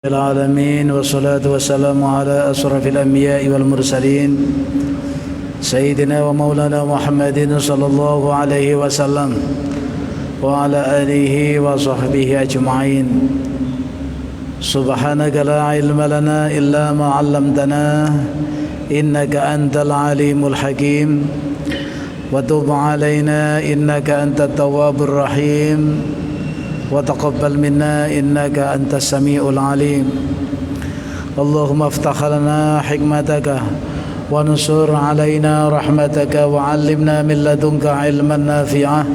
العالمين والصلاة والسلام على أشرف الأنبياء والمرسلين سيدنا ومولانا محمد صلى الله عليه وسلم وعلى آله وصحبه أجمعين. سبحانك لا علم لنا إلا ما علمتنا إنك أنت العليم الحكيم وتب علينا إنك أنت التواب الرحيم وتقبل منا إنك أنت السميع العليم. اللهم افتح لنا حكمتك ونصر علينا رحمتك وعلمنا من لدنك علما نافعا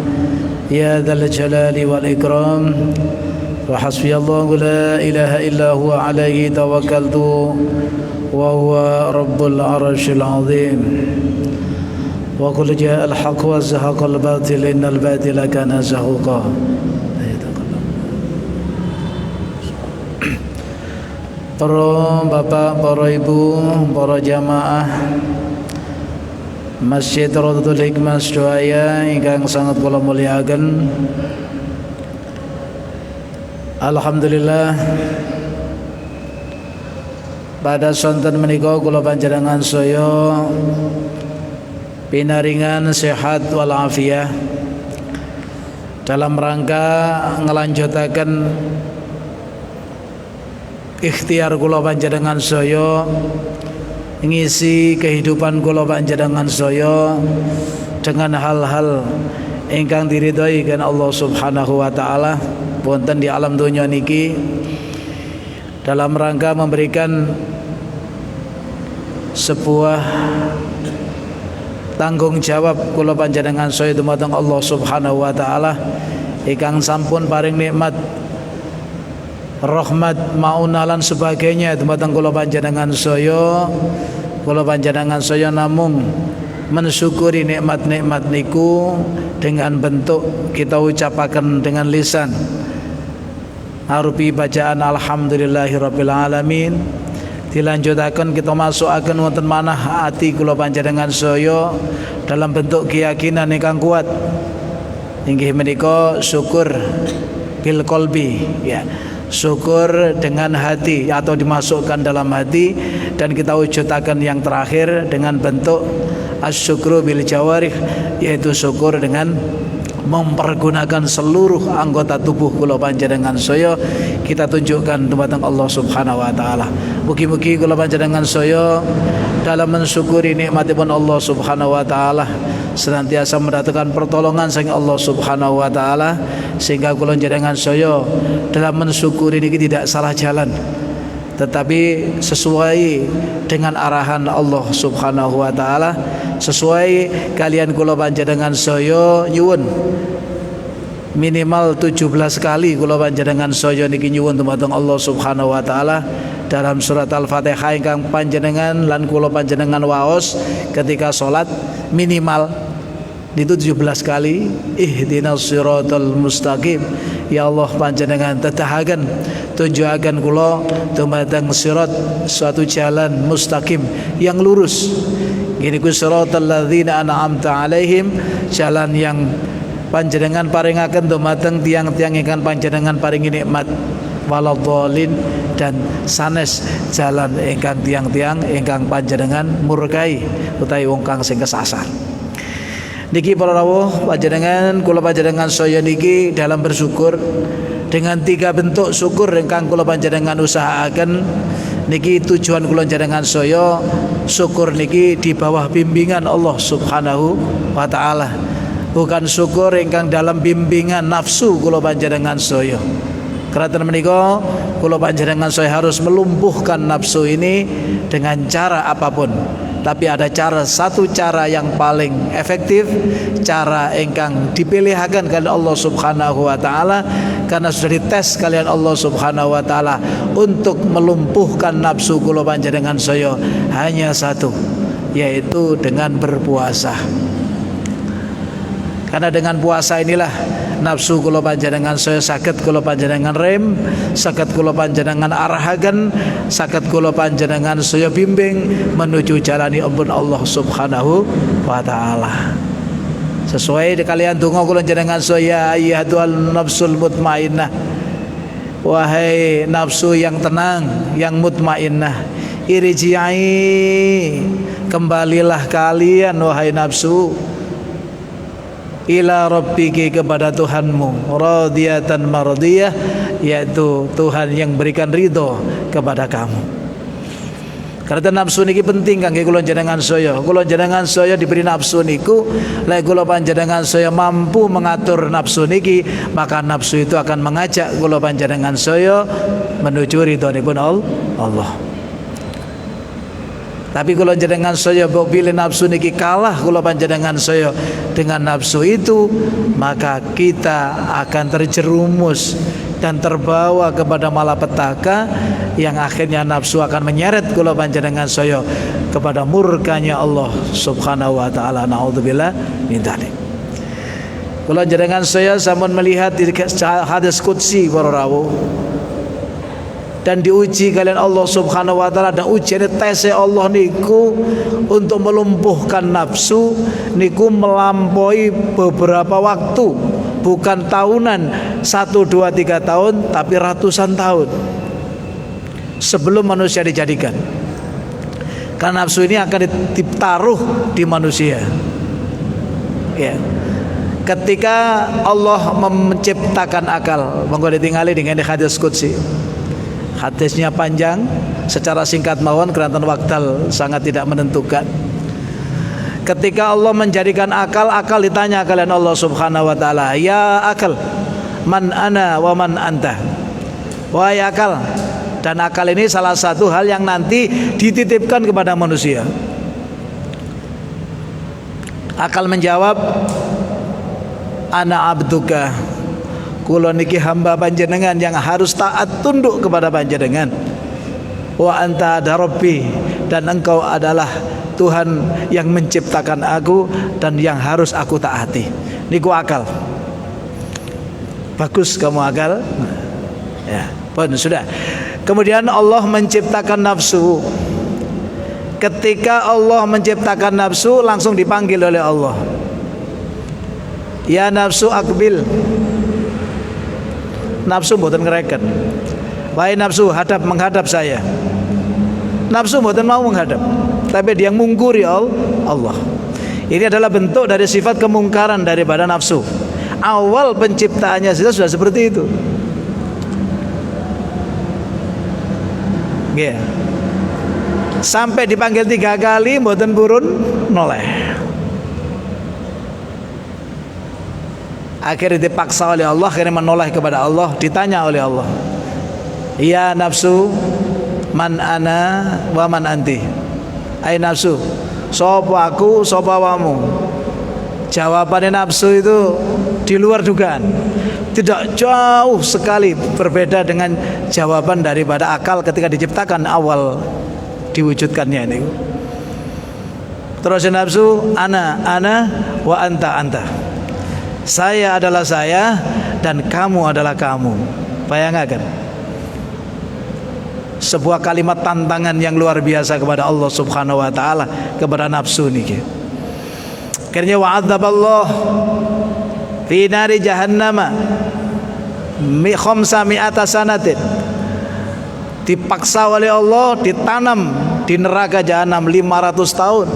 يا ذا الجلال والإكرام. وحسبي الله لا إله إلا هو عليه توكلت وهو رب العرش العظيم. وقل جاء الحق وزهق الباطل إن الباطل كان زهوقا. Para bapak, para ibu, para jamaah Masjid Rawdatul Hikmah sedaya ingkang sangat kula mulyakaken. Alhamdulillah pada sonten menika kula panjenengan saya pinaringan sehat walafiat dalam rangka ngelanjutaken ikhtiar kula panjenengan saya ngisi kehidupan kula panjenengan saya dengan hal-hal ingkang diridhoi kan Allah Subhanahu wa taala wonten di alam dunya niki dalam rangka memberikan sebuah tanggung jawab kula panjenengan saya dumateng Allah Subhanahu wa taala ingkang sampun paring nikmat rahmat maunalan sebagainya dumateng kula panjenengan saya. Kula panjenengan saya namung mensyukuri nikmat-nikmat niku dengan bentuk kita ucapaken dengan lisan arupi bacaan alhamdulillahirabbil alamin. Dilanjutaken kita masukaken wonten manah ati kula panjenengan saya dalam bentuk keyakinan ingkang kuat inggih menika syukur bil qalbi, ya, syukur dengan hati atau dimasukkan dalam hati, dan kita wujudakan yang terakhir dengan bentuk asyukru bil jawarih, yaitu syukur dengan mempergunakan seluruh anggota tubuh kula panjenengan saya kita tunjukkan dumateng Allah Subhanahu wa taala. Mugi-mugi kula panjenengan saya dalam mensyukuri nikmatipun Allah Subhanahu wa taala senantiasa mendatangkan pertolongan saking Allah Subhanahu wa taala sehingga kula panjenengan saya dalam mensyukuri niki tidak salah jalan, tetapi sesuai dengan arahan Allah Subhanahu wa taala, sesuai kalian kula panjenengan saya nyuwun minimal 17 kali kula panjenengan saya niki nyuwun dumateng Allah Subhanahu wa taala dalam surat Al-Fatihah ingkang panjenengan lan kula panjenengan waos ketika salat minimal itu 17 kali ihdinas siratal mustaqim. Ya Allah panjenengan tetahaken tunjukaken kula dumateng sirat suatu jalan mustaqim yang lurus. Gini ku siratal ladzina an'amta alaihim, jalan yang panjenengan paringaken dumateng tiang-tiang ingkang panjenengan paringi nikmat, waladhdallin, dan sanes jalan ingkang tiang-tiang ingkang panjenengan murkai utawi wong kang sing kesasar. Niki para rawuh panjenengan kula panjenengan saya niki dalam bersyukur dengan 3 bentuk syukur ingkang kula panjenengan usahaken niki tujuan kula panjenengan saya syukur niki di bawah bimbingan Allah Subhanahu wa taala, bukan syukur ingkang dalam bimbingan nafsu kula panjenengan saya. Karena menika kula panjenengan saya harus melumpuhkan nafsu ini dengan cara apapun. Tapi ada satu cara yang paling efektif, cara ingkang dipilihaken kalian Allah Subhanahu wa taala karena sudah dites kalian Allah Subhanahu wa taala untuk melumpuhkan nafsu kula panjenengan saya hanya satu, yaitu dengan berpuasa. Karena dengan puasa inilah nafsu kula panjenengan saya saged kula panjenengan rem, saged kula panjenengan arahaken, saged kula panjenengan saya bimbing menuju jalani ampun Allah Subhanahu wa taala. Sesuai kalian donga kula panjenengan saya ayyatuhan nafsul mutmainnah wahai nafsu yang tenang, yang mutmainnah, irji'i, kembalilah kalian wahai nafsu, ila rabbiki, kepada Tuhanmu, radiyatan mardiyah, yaitu Tuhan yang berikan ridho kepada kamu. Karena nafsu niki penting kangge kula jenengan saya. Kula jenengan saya diberi nafsu niku, lek kula panjenengan saya mampu mengatur nafsu niki, maka nafsu itu akan mengajak kula panjenengan saya menuju ridhonipun Allah. Tapi kalau jenengan saya mbok pilih nafsu niki kalah kula panjenengan saya dengan nafsu itu, maka kita akan terjerumus dan terbawa kepada malapetaka yang akhirnya nafsu akan menyeret kula panjenengan saya kepada murkanya Allah Subhanahu wa taala. Naudzubillah min dzalik. Kula jenengan saya sampun melihat di hadis qudsi para rawuh, dan diuji kalian Allah Subhanahu wa taala, dan ujian tes Allah niku untuk melumpuhkan nafsu niku melampaui beberapa waktu, bukan tahunan 1, 2, 3 tahun, tapi ratusan tahun sebelum manusia dijadikan. Karena nafsu ini akan ditaruh di manusia, ya. Ketika Allah menciptakan akal, monggo ditingali dengan hadis qudsi. Hadisnya panjang, secara singkat mawon karena waktu sangat tidak menentukan. Ketika Allah menjadikan akal ditanya kalian Allah Subhanahu wa taala, ya akal, man ana wa man anta. Wahai akal, dan akal ini salah satu hal yang nanti dititipkan kepada manusia. Akal menjawab, ana abduka, kula niki hamba panjenengan yang harus taat tunduk kepada panjenengan. Wa anta rabbi, dan engkau adalah Tuhan yang menciptakan aku dan yang harus aku taati. Niku akal. Bagus kamu akal. Ya, pun sudah. Kemudian Allah menciptakan nafsu. Ketika Allah menciptakan nafsu, langsung dipanggil oleh Allah. Ya nafsu akbil. Nafsu mboten ngereken. Wahai nafsu, menghadap saya. Nafsu mboten mau menghadap, tapi dia mungkuri Allah. Ini adalah bentuk dari sifat kemungkaran daripada nafsu. Awal penciptaannya sudah seperti itu. Yeah. Sampai dipanggil 3 kali mboten purun noleh. Akhirnya dipaksa oleh Allah, akhirnya menoleh kepada Allah. Ditanya oleh Allah, ya nafsu, man ana wa man anti. Hai nafsu, sapa aku, sapa wamu. Jawabannya nafsu itu di luar dugaan, tidak jauh sekali berbeda dengan jawaban daripada akal ketika diciptakan awal diwujudkannya ini. Terus nafsu, ana wa anta. Saya adalah saya dan kamu adalah kamu. Bayangkan sebuah kalimat tantangan yang luar biasa kepada Allah Subhanahu wa taala, kepada nafsu niki. Akhirnya wa'adzaballah fi nari jahannama khamsami'ata sanatin. Dipaksa oleh Allah, ditanam di neraka jahanam 500 tahun.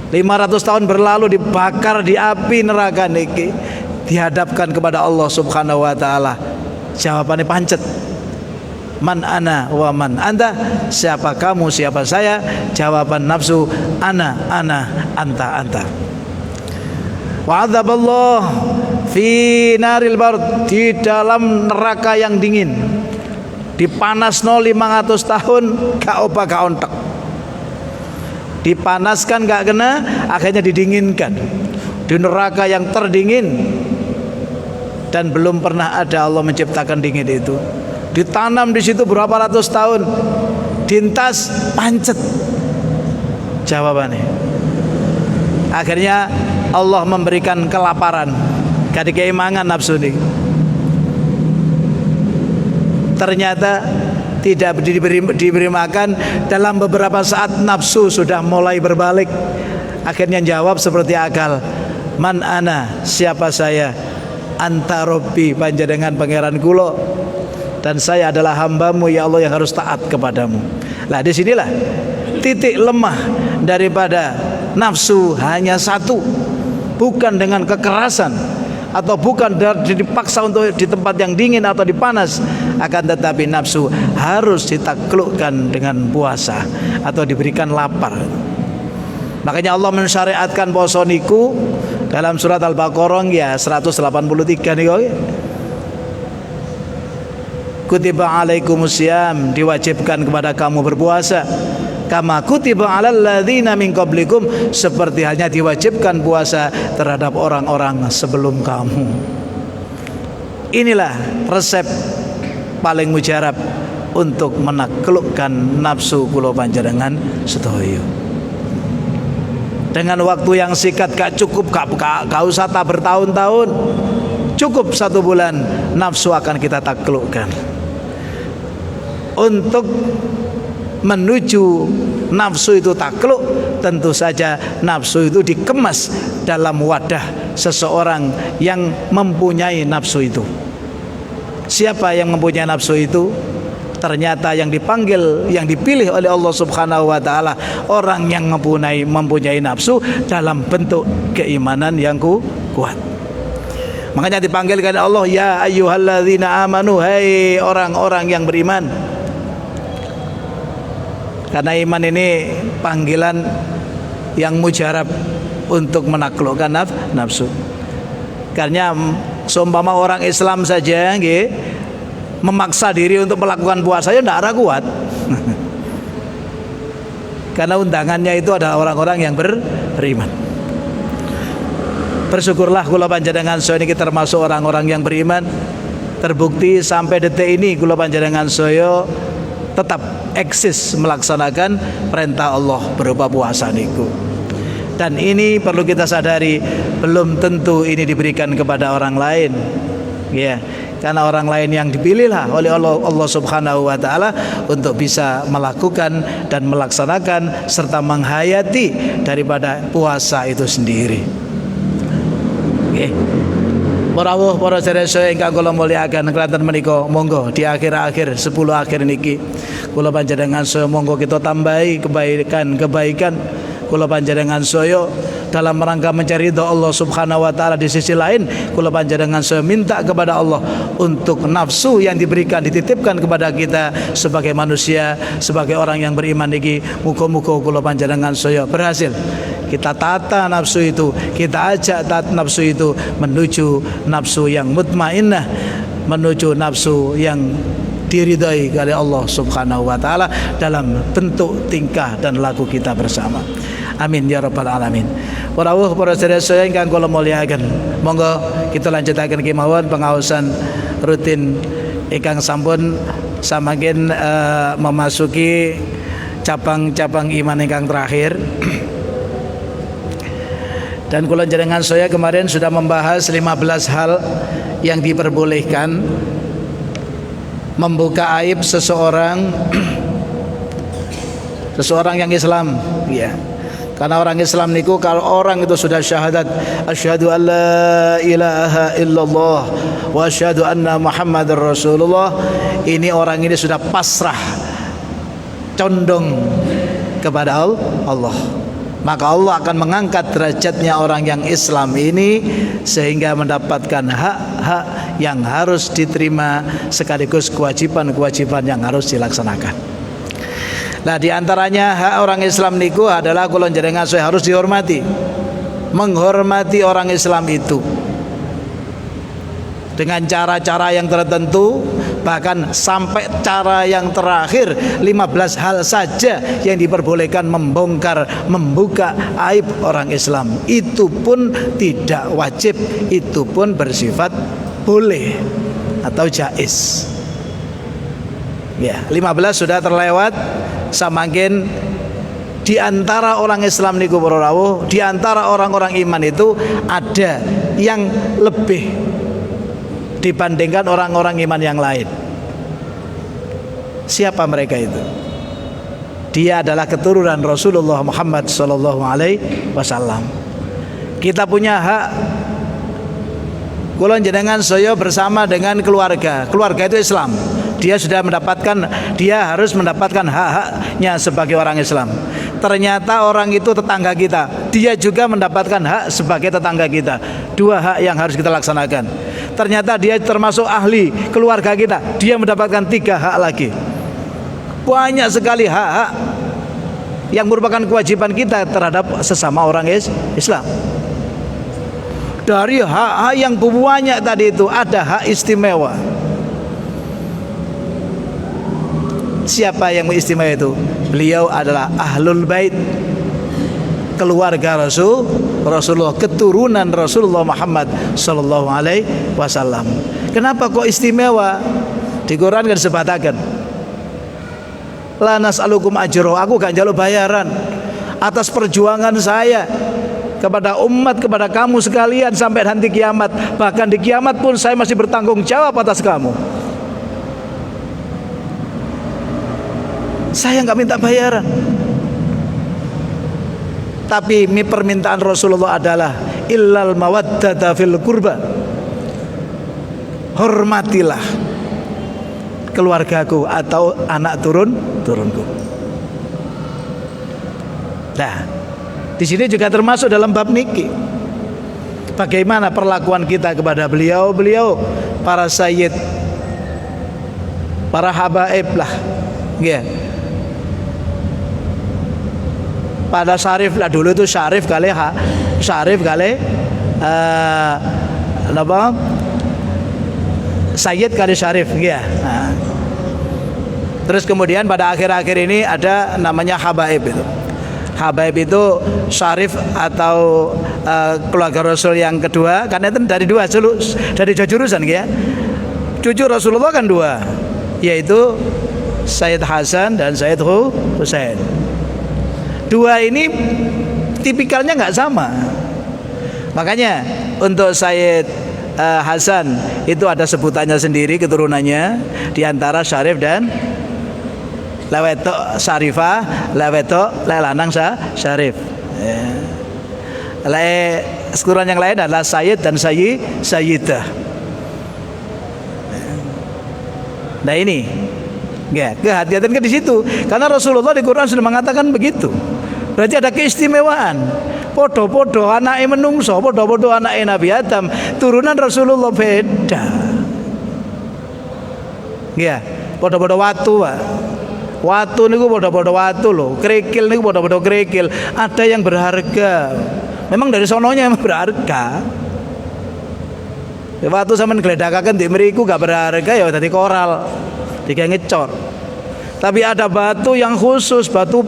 500 tahun berlalu, dibakar di api neraka niki, dihadapkan kepada Allah Subhanahu wa taala. Jawabannya pancet. Man ana wa man anta, siapa kamu, siapa saya? Jawaban nafsu, ana anta. Wa'adzaballah fi naril bard, di dalam neraka yang dingin, dipanasno 500 tahun gak obah gak ontek. Dipanaskan gak kena, akhirnya didinginkan di neraka yang terdingin, dan belum pernah ada Allah menciptakan dingin itu. Ditanam di situ berapa ratus tahun, dintas pancet jawabannya. Akhirnya Allah memberikan kelaparan, gak dikeimangan nafsu ini. Ternyata tidak diberi makan, dalam beberapa saat nafsu sudah mulai berbalik. Akhirnya jawab seperti akal, man ana, siapa saya? anta rabbi, panjenengan pangeran kula dan saya adalah hambamu ya Allah yang harus taat kepadamu. Lah disinilah titik lemah daripada nafsu, hanya satu, bukan dengan kekerasan atau bukan dipaksa untuk di tempat yang dingin atau dipanas, akan tetapi nafsu harus ditaklukkan dengan puasa atau diberikan lapar. Makanya Allah mensyariatkan poso niku dalam surat Al-Baqarah ya 183 niku. Kutiba alaikumusiyam, diwajibkan kepada kamu berpuasa. Kama kutiba alal ladzina min qablikum, seperti halnya diwajibkan puasa terhadap orang-orang sebelum kamu. Inilah resep paling mujarab untuk menaklukkan nafsu kula panjenengan sedaya. Dengan waktu yang singkat, gak cukup, gak usah tak bertahun-tahun, cukup 1 bulan nafsu akan kita taklukkan. Untuk menuju nafsu itu takluk, tentu saja nafsu itu dikemas dalam wadah seseorang yang mempunyai nafsu itu. Siapa yang mempunyai nafsu itu? Ternyata yang dipanggil, yang dipilih oleh Allah Subhanahu wa taala, orang yang mempunyai nafsu dalam bentuk keimanan yang kuat. Makanya dipanggil oleh Allah, ya ayyuhalladzina amanu, hai orang-orang yang beriman. Karena iman ini panggilan yang mujarab untuk menaklukkan nafsu. Karena seumpama orang Islam saja nggih, memaksa diri untuk melakukan puasa ya tidak kuat. Karena undangannya itu adalah orang-orang yang beriman. Bersyukurlah kula panjenengan saya ini termasuk orang-orang yang beriman. Terbukti sampai detik ini kula panjenengan saya tetap eksis melaksanakan perintah Allah berupa puasa niku. Dan ini perlu kita sadari, belum tentu ini diberikan kepada orang lain. Ya, karena orang lain yang dipilihlah oleh Allah Subhanahu wa taala untuk bisa melakukan dan melaksanakan serta menghayati daripada puasa itu sendiri. Nggih. Rawuh para sedherek ingkang kula mulyakaken, kelantan menika monggo di akhir-akhir 10 akhir niki kula panjenengan saya monggo kita tambahi kebaikan kula panjenengan saya dalam rangka mencari ridha Allah Subhanahu wa taala. Di sisi lain kula panjenengan saya minta kepada Allah untuk nafsu yang diberikan, dititipkan kepada kita sebagai manusia, sebagai orang yang beriman niki, muga-muga kula panjenengan saya berhasil kita tata nafsu itu, kita ajak nafsu itu menuju nafsu yang mutmainnah, menuju nafsu yang diridhai oleh Allah Subhanahu wa taala dalam bentuk tingkah dan laku kita bersama. Amin ya rabbal alamin. Rawuh para sedherek ingkang kula mulyakaken, monggo kita lanjutaken kemawon pengaosan rutin ingkang sampun samakin memasuki cabang-cabang iman ingkang terakhir. Dan kula jenengan saya kemarin sudah membahas 15 hal yang diperbolehkan membuka aib seseorang yang Islam, ya. Karena orang Islam niku, kalau orang itu sudah syahadat asyhadu an la ilaha illallah wa asyhadu anna muhammadar rasulullah, ini orang ini sudah pasrah, condong kepada Allah. Maka Allah akan mengangkat derajatnya orang yang Islam ini sehingga mendapatkan hak-hak yang harus diterima sekaligus kewajiban-kewajiban yang harus dilaksanakan. Nah, diantaranya hak orang Islam niku adalah kula jenengan harus dihormati. Menghormati orang Islam itu dengan cara-cara yang tertentu, bahkan sampai cara yang terakhir 15 hal saja yang diperbolehkan membuka aib orang Islam. Itu pun tidak wajib, itu pun bersifat boleh atau jaiz. Ya, 15 sudah terlewat. Samakin di antara orang Islam niku para rawuh, di antara orang-orang iman itu ada yang lebih dibandingkan orang-orang iman yang lain. Siapa mereka itu? Dia adalah keturunan Rasulullah Muhammad sallallahu alaihi wasallam. Kita punya hak kula jenengan saya bersama dengan keluarga itu Islam, dia harus mendapatkan hak-haknya sebagai orang Islam. Ternyata orang itu tetangga kita, dia juga mendapatkan hak sebagai tetangga kita. Dua hak yang harus kita laksanakan. Ternyata dia termasuk ahli keluarga kita, dia mendapatkan 3 hak lagi. Banyak sekali hak-hak yang merupakan kewajiban kita terhadap sesama orang Islam. Dari hak-hak yang banyak tadi itu ada hak istimewa. Siapa yang istimewa itu? Beliau adalah ahlul bait, keluarga Rasulullah, keturunan Rasulullah Muhammad sallallahu alaihi wasallam. Kenapa kok istimewa? Di Quran kan disebutkan, la nas'alukum ajro, aku gak njaluk bayaran atas perjuangan saya kepada umat, kepada kamu sekalian sampai nanti kiamat. Bahkan di kiamat pun saya masih bertanggung jawab atas kamu. Saya nggak minta bayaran. Tapi permintaan Rasulullah adalah illal mawaddata fil qurba, hormatilah keluargaku atau anak turunku. Nah, di sini juga termasuk dalam bab niki. Bagaimana perlakuan kita kepada beliau para sayyid, para habaib lah, ya. Pada syarif lah, dulu itu syarif kali sayyid kali syarif, ya. Nah. Terus kemudian pada akhir-akhir ini ada namanya habaib itu. Habaib itu syarif atau keluarga Rasul yang kedua, karena itu dari dua jurusan, ya. Cucu Rasulullah kan 2, yaitu Sayyid Hasan dan Sayyid Husain. 2 ini tipikalnya nggak sama. Makanya untuk Sayyid Hasan itu ada sebutannya sendiri keturunannya, diantara syarif dan lewetok syarifah, lewetok lelanang syarif. Keturunan yang lain adalah Sayyid dan Sayyidah. Nah ini, ya, kehati-hatian di situ, karena Rasulullah di Quran sudah mengatakan begitu. Berarti ada keistimewaan. Podo-podo anake menungso, podo-podo anake Nabi Adam, turunan Rasulullah beda. Ya, podo-podo watu, Pak. Watu niku podo-podo watu loh, kerikil niku podo-podo kerikil. Ada yang berharga. Memang dari sononya yang berharga. Ya, watu sampean gledakaken di mriku gak berharga ya dadi koral, digawe ngecor. Tapi ada batu yang khusus, batu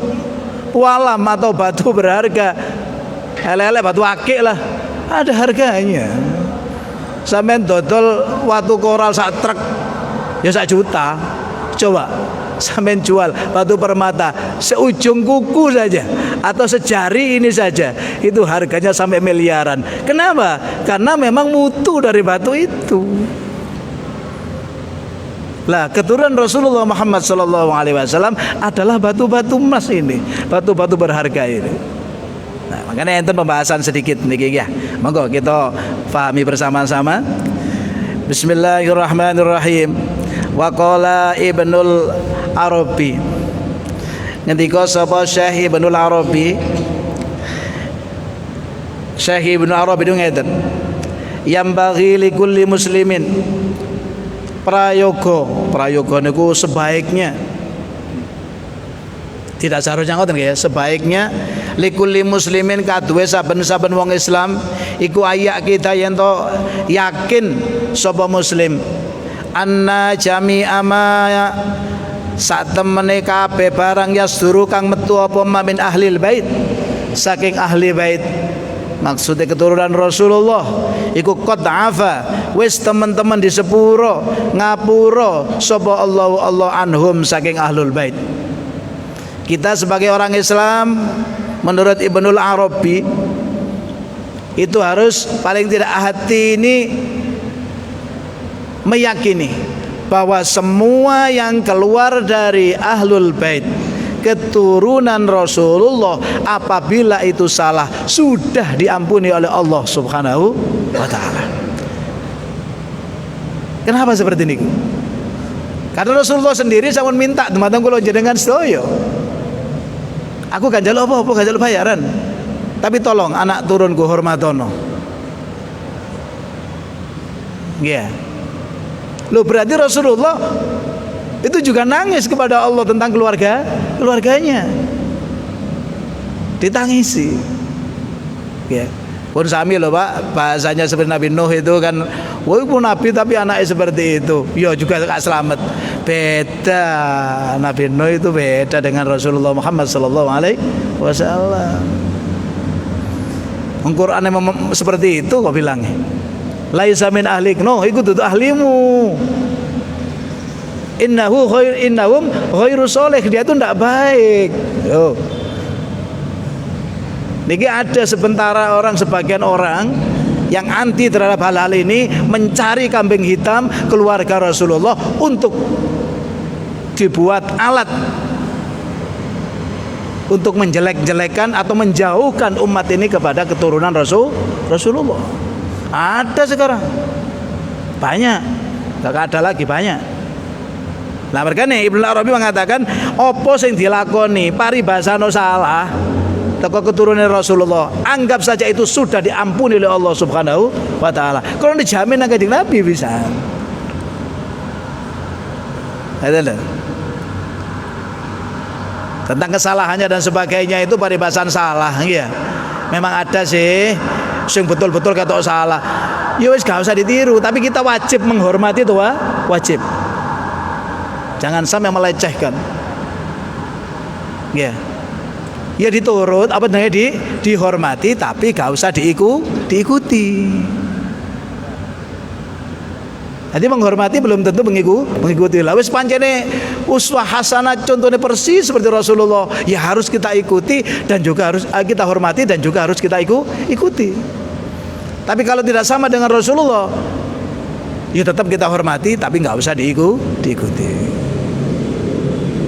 pualam atau batu berharga, lele batu akik lah, ada harganya. Sampean dodol watu koral sak truk ya 1 juta. Coba sampean jual batu permata seujung kuku saja atau sejari ini saja, itu harganya sampai miliaran. Kenapa? Karena memang mutu dari batu itu. Lah, keturunan Rasulullah Muhammad SAW adalah batu-batu emas ini, batu-batu berharga ini. Nah, makanya enten pembahasan sedikit niki ya. Monggo kita pahami bersama-sama. Bismillahirrahmanirrahim. Wa qala Ibnul Arabi. Ngendika sapa Syekh Ibnul Arabi? Syekh Ibnul Arabi itu ngeten. Yambaghi likulli muslimin, prayoga niku sebaiknya, tidak seharusnya ngoten ya, sebaiknya likulli muslimin kaduwe saben-saben wong Islam iku ayak kita yen to yakin sapa muslim anna jami'a ma sak temene kabeh barang yasduru kang metu apa min ahlil bait, saking ahli bait, maksudnya keturunan Rasulullah iku qad afa, wis teman-teman di sepuro ngapura sapa Allah anhum saking ahlul bait. Kita sebagai orang Islam menurut Ibnul Arabi itu harus paling tidak hati ini meyakini bahwa semua yang keluar dari ahlul bait keturunan Rasulullah apabila itu salah sudah diampuni oleh Allah Subhanahu wa taala. Kenapa seperti ini? Karena Rasulullah sendiri sampun minta dumateng kula jenengan sedaya. Aku gak njaluk apa-apa, gak njaluk bayaran. Tapi tolong anak turunku hormatono. Nggih. Loh, berarti Rasulullah itu juga nangis kepada Allah tentang keluarganya. Ditangisi. Ya. Pun sami loh Pak, bahasanya seperti Nabi Nuh itu kan, woi pun Nabi tapi anaknya seperti itu. Ya juga gak selamat. Beda, Nabi Nuh itu beda dengan Rasulullah Muhammad sallallahu alaihi wasallam. Al-Qur'an seperti itu kok bilangnya. Laisa min ahlik, no, itu tuh ahlimu. Innahum ghairu sholih, dia itu tidak baik. Yo. Niki ada sebagian orang yang anti terhadap hal-hal ini, mencari kambing hitam keluarga Rasulullah untuk dibuat alat untuk menjelek-jelekan atau menjauhkan umat ini kepada keturunan Rasulullah. Ada sekarang banyak, gak ada lagi banyak. Nah makanya Ibnu Arabi mengatakan opo sing dilakoni paribasano salah teko keturunan Rasulullah, anggap saja itu sudah diampuni oleh Allah Subhanahu wa taala. Kalau dijamin nang Kanjeng Nabi bisa. Adalah tentang kesalahannya dan sebagainya itu paribasan salah, ya. Memang ada sih sing betul-betul kata salah. Ya wis gak usah ditiru, tapi kita wajib menghormati itu, wajib. Jangan sampai melecehkan. Ya. Ya diturut, apa namanya dihormati, tapi gak usah diikuti. Jadi menghormati belum tentu mengikuti. Lah wis pancene uswah hasanah contohnya persis seperti Rasulullah, ya harus kita ikuti dan juga harus kita hormati dan juga harus kita ikuti. Tapi kalau tidak sama dengan Rasulullah, ya tetap kita hormati tapi nggak usah diikuti.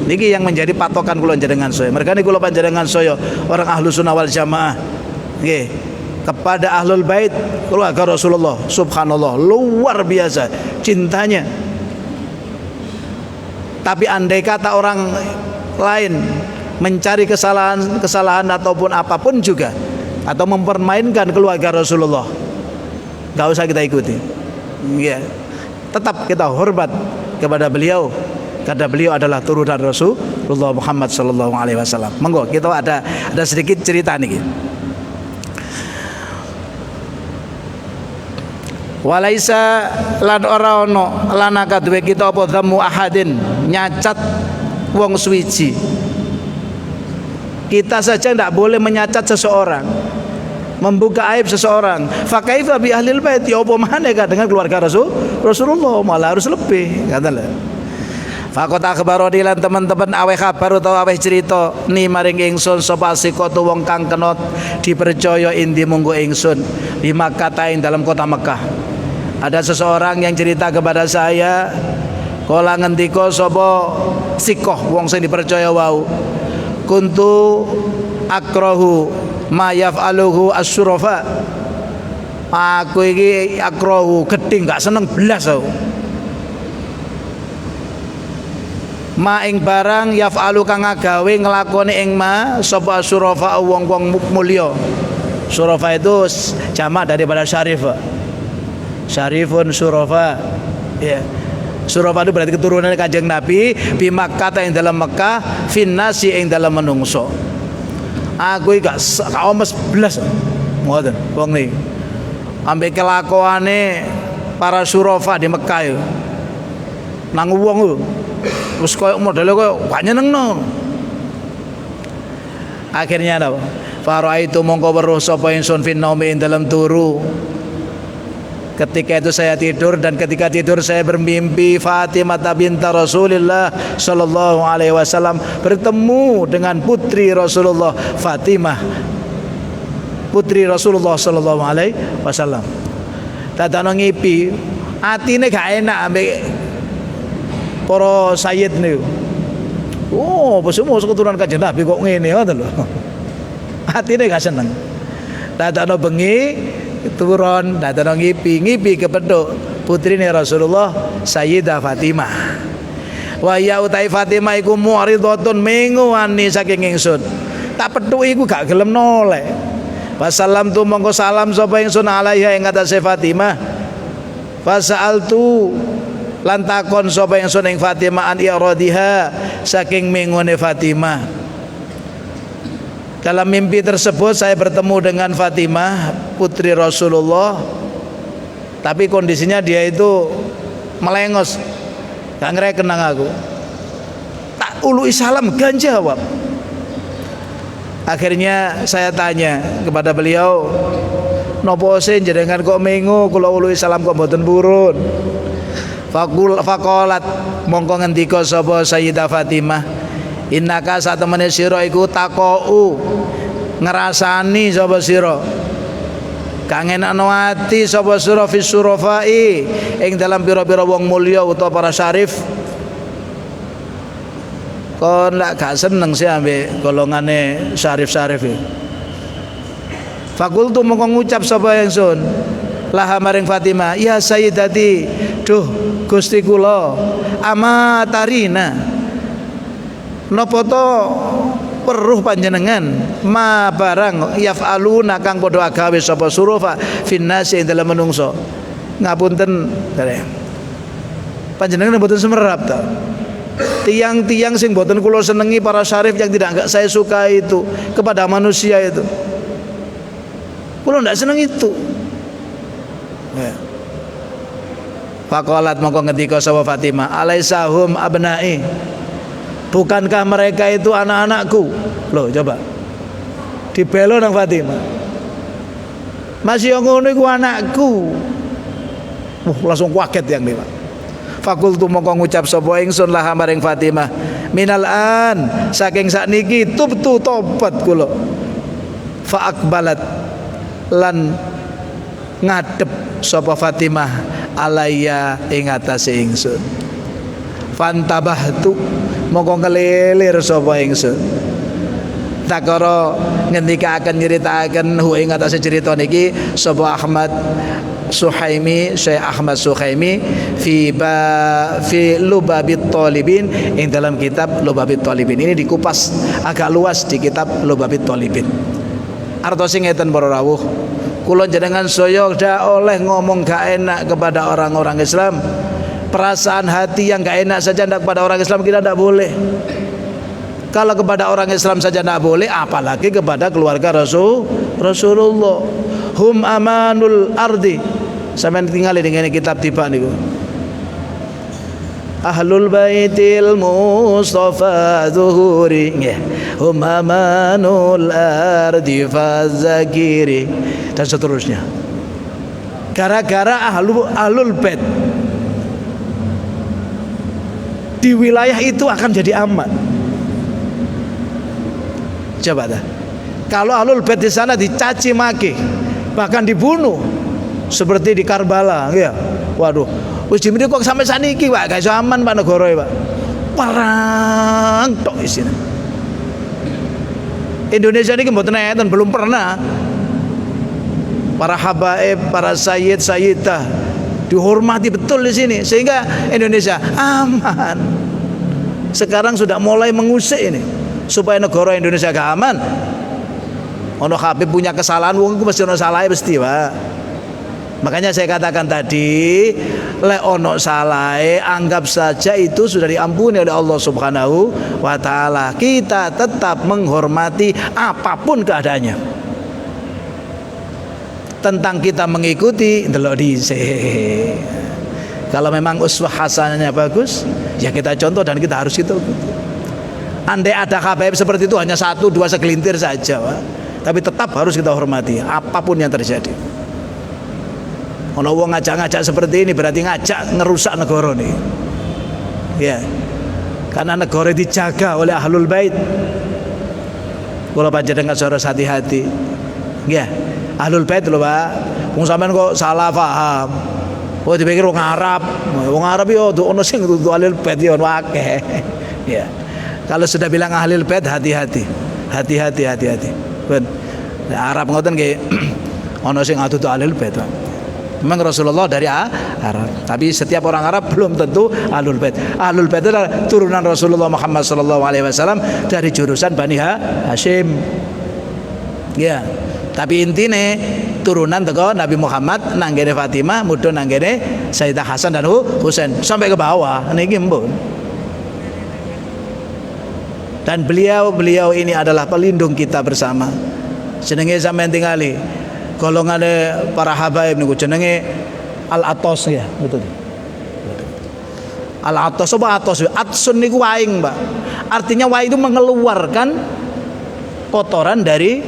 Niki yang menjadi patokan kula panjenengan saya. Mereka ini kula panjenengan saya orang ahlu sunnah wal jamaah. Nggih. Kepada ahlul bait keluarga Rasulullah, subhanallah, luar biasa cintanya. Tapi andai kata orang lain mencari kesalahan ataupun apapun juga, atau mempermainkan keluarga Rasulullah, nggak usah kita ikuti. Ya, tetap kita hormat kepada beliau karena beliau adalah turunan Rasulullah Muhammad sallallahu alaihi wasallam. Monggo kita ada sedikit cerita nih. Walaisa lan ora ono lana kadue kita apa dhammu ahadin, nyacat wong suwiji. Kita saja tidak boleh menyacat seseorang, membuka aib seseorang. Fa kaifa bi ahlil bait, ya apa maneh dengan keluarga Rasulullah, malah harus lebih katalah. Fakot akhbaro dilan teman-teman aweh kabar utawa aweh cerita ni maring ingsun sapa sikatu wong kang kenot dipercaya indi munggo ingsun di Makkah ing dalam kota Mekah. Ada seseorang yang cerita kepada saya, kala ngendika sapa sikoh wong sing dipercaya wau, kuntu akrahu ma yaf'aluhu asyurafa. Aku iki akrahu geding gak seneng belas aku. Ma ing barang yaf'alu kang agawe nglakoni ing ma sapa asyurafa wong-wong mulya. Syurafa itu jamak daripada syarif. Syarifun syurafa. Ya. Syurafa itu berarti keturunan Kanjeng Nabi bi Makkah ing dalam Mekah finnasi ing dalam menungso. Aku gak omes blas. Ngoten wong niki. Ambek kelakuane para syurafa di Mekah yo. Nang wong lho. Wis koyo modele koyo gak nyenengno. Akhirnya apa? Faro itu mongko weruh sapa ingsun finnaumi ing dalam turu. Ketika itu saya tidur dan ketika tidur saya bermimpi Fatimah binti Rasulullah sallallahu alaihi wasallam bertemu dengan putri Rasulullah Fatimah, putri Rasulullah sallallahu alaihi wasallam. Dadane ngipi, atine gak enak ambek para sayyid niku. Oh, semua keturunan Kanjeng Nabi kok ngene ngoten lho. Atine gak seneng. Dadane bengi turun, datang ngipi kepethuk putrine Rasulullah Sayyidah Fatimah. Wa ya utai Fatimah iku mu'ridhatun menguani saking ingsun. Tak pethuki iku gak gelem noleh. Wasallam tu mongko salam sapa ingsun alaiha ing atase Fatimah. Fasa'altu lan takon sapa ingsun ing Fatimah an iradiha saking mengone Fatimah. Dalam mimpi tersebut saya bertemu dengan Fatimah putri Rasulullah, tapi kondisinya dia itu melengos, gak ngereken nang aku. Tak ului salam gak jawab. Akhirnya saya tanya kepada beliau, nopo sih jenengan kok mengu kula ului salam kok mboten purun. Faqalat mongko ngendika sapa Sayyidah Fatimah, innaka satemene sira iku taqau ngrasani sapa sira kang enakno ati sapa sira fi surafai ing dalam pira-pira wong mulya utawa para syarif. Kon lak gak seneng sih ambek golongane syarif-syarif iki. Fakultu mongko ngucap sapa ingsun laha maring Fatimah, ya Sayyidati, duh Gusti kula, ama tarina napa to weruh panjenengan ma barang yaf'aluna kang padha agawe sapa surufa finnasi ing dalem menungso. Ngapunten panjenengan mboten semerap ta. Tiang-tiang sing mboten kula senengi, para syarif yang tidak saya suka itu kepada manusia itu, kula ndak seneng itu. Ya. Faqalat mongko ngendika sapa Fatimah, alaisahum abnai, bukankah mereka itu anak-anakku? Loh coba dibelo nang Fatimah, masih ngono iku anakku. Langsung kaget yang lewat. Fakultu mongko ngucap sapa ingsun laha maring Fatimah, minal an saking sakniki tubtu tobat kula. Fa akbalat lan ngadep sapa Fatimah alayya ing atase ingsun. Fantabahtu mongko ngelilir sapa ingsun. Takara ngendika akan nyritakaken hu ing atase cerita niki sapa Ahmad Suhaimi, Syekh Ahmad Suhaimi fi Lubabit Talibin, ing dalam kitab Lubabit Talibin. Ini dikupas agak luas di kitab Lubabit Talibin. Artose ngeten para rawuh, kula jenengan saya ndak oleh ngomong gak enak kepada orang-orang Islam. Perasaan hati yang gak enak saja ndak kepada orang Islam kita ndak boleh. Kalau kepada orang Islam saja ndak boleh, apalagi kepada keluarga Rasulullah. Hum amanul ardi. Sampeyan tinggal dengan kitab tiba niku. Ahlul baitil Mustafa zuhuri, hum amanul ardi fazakiri, dan seterusnya. Gara-gara ahlul bait di wilayah itu akan jadi aman. Coba dah. Kalau ahlul bait di sana dicaci maki, bahkan dibunuh seperti di Karbala, ya. Waduh, wis dimene kok sampai saniki, Pak, gak iso aman Pak negara Pak. Perang tok isine. Indonesia ini mboten enten, belum pernah para habaib, para sayyid sayyidah dihormati betul di sini, sehingga Indonesia aman. Sekarang sudah mulai mengusik ini supaya negara Indonesia gak aman. Ono Habib punya kesalahan, wong iku mesti ono salahe mesti, Pak. Makanya saya katakan tadi, lek ono salahe anggap saja itu sudah diampuni oleh Allah Subhanahu wa taala. Kita tetap menghormati apapun keadaannya. Tentang kita mengikuti ndelok dhisik. Kalau memang uswah hasanahnya bagus, ya kita contoh dan kita harus itu. Andai ada habaib seperti itu hanya 1, 2 segelintir saja, Pak. Tapi tetap harus kita hormati apapun yang terjadi. Ono wong ngajak-ngajak seperti ini berarti ngajak ngerusak negara nih. Ya. Karena negara dijaga oleh ahlul bait. Kula panjenengan harus hati-hati. Ya. Ahlul bait lho, Pak. Wong sampean kok salah paham. Oh dipikir wong Arab. Wong Arab yo ono sing dudu ahlul bait yo akeh. Ya. Kalau sudah bilang ahlul bait hati-hati. Hati-hati. Ben. Arab ngoten nggih ono sing atuh ahlul bait, Pak. Memang Rasulullah dari Arab, tapi setiap orang Arab belum tentu Ahlul Bait. Ahlul Bait adalah turunan Rasulullah Muhammad sallallahu alaihi wasallam dari jurusan Bani Hashim. Ya. Tapi intine turunan teko Nabi Muhammad nanggene Fatimah, mudhun nanggene Sayyidah Hasan dan Husain sampai ke bawah niki mbun. Dan beliau ini adalah pelindung kita bersama. Jenenge sampean tingali golongane para habaib niku jenenge Al-Atos ya, betul. Al-Atos apa Atos? Atsun niku waing, Mbak. Artinya waing itu mengeluarkan kotoran dari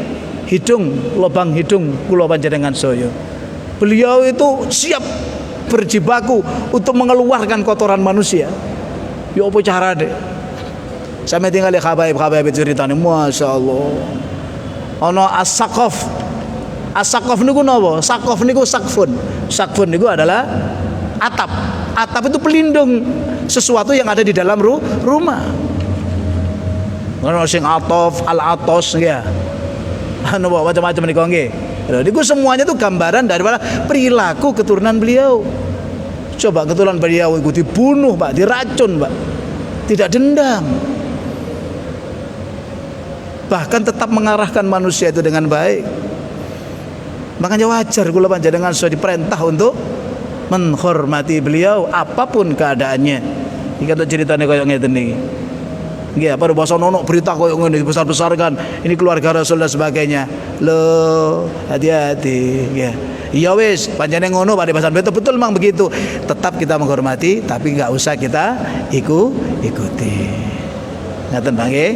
hidung, lubang hidung kula panjenengan saya. Beliau itu siap berjibaku untuk mengeluarkan kotoran manusia. Ya apa carane? Sampe tinggal habaib ceritane, masyaallah. Ana as-saqaf. As-saqaf niku napa? Saqaf niku sakfun. Sakfun niku adalah atap. Atap itu pelindung sesuatu yang ada di dalam rumah. Ono sing atof, al-atos ya. Anu macam-macam niku nggih. Niku semuanya itu gambaran daripada perilaku keturunan beliau. Coba keturunan beliau itu dibunuh, Pak, diracun, Pak. Tidak dendam. Bahkan tetap mengarahkan manusia itu dengan baik. Makanya wajar kula panjenengan sudah diperintah untuk menghormati beliau apapun keadaannya. Iki kata ceritane koyo ngeten niki. Nggih, apa basa ono berita koyo ngene besar-besarkan ini keluarga Rasul dan sebagainya. Loh, hati-hati nggih. Ya wis, panjenengan ngono Pak Basan betul memang begitu. Tetap kita menghormati tapi enggak usah kita ikuti. Ngaten nggih.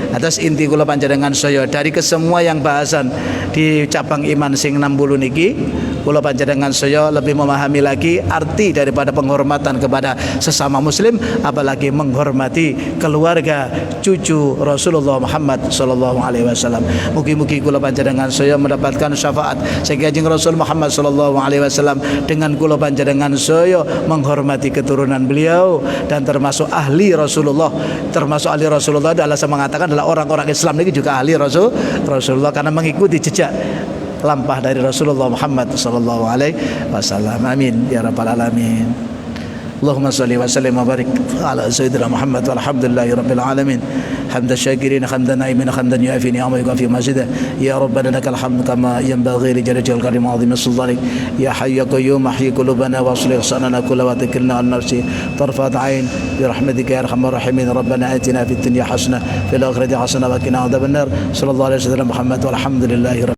Atas inti kula panjenengan saya dari kesemua yang bahasan di cabang iman sing 60 niki, kula panjenengan saya lebih memahami lagi arti daripada penghormatan kepada sesama muslim, apalagi menghormati keluarga cucu Rasulullah Muhammad sallallahu alaihi wasallam. Mugi-mugi kula panjenengan saya mendapatkan syafaat saking Kanjeng Rasul Muhammad sallallahu alaihi wasallam dengan kula panjenengan saya menghormati keturunan beliau dan termasuk ahli Rasulullah. Termasuk ahli Rasulullah adalah saya mengatakan adalah orang-orang Islam ini juga ahli Rasulullah karena mengikuti jejak lampah dari Rasulullah Muhammad sallallahu alaihi wasallam. Amin ya rabbal alamin. Allahumma shalli wa sallim wa barik ala sayyidina Muhammad walhamdulillahi rabbil alamin. Hamdan syakirin hamdan naimin hamdan yu'afi ni'amahu wa fi majidah. Ya rabbana lakal hamdu kama yanbaghi li jalali karim azim sultanik. Ya hayyu ya qayyum ahyi qulubana wa aslih sanana kulla wa takilna an nafsi tarfat ain bi rahmatika ya arhamar rahimin. Rabbana atina fid dunya hasanah fil akhirati hasanah wa qina adzabannar. Sallallahu alaihi wasallam Muhammad walhamdulillahi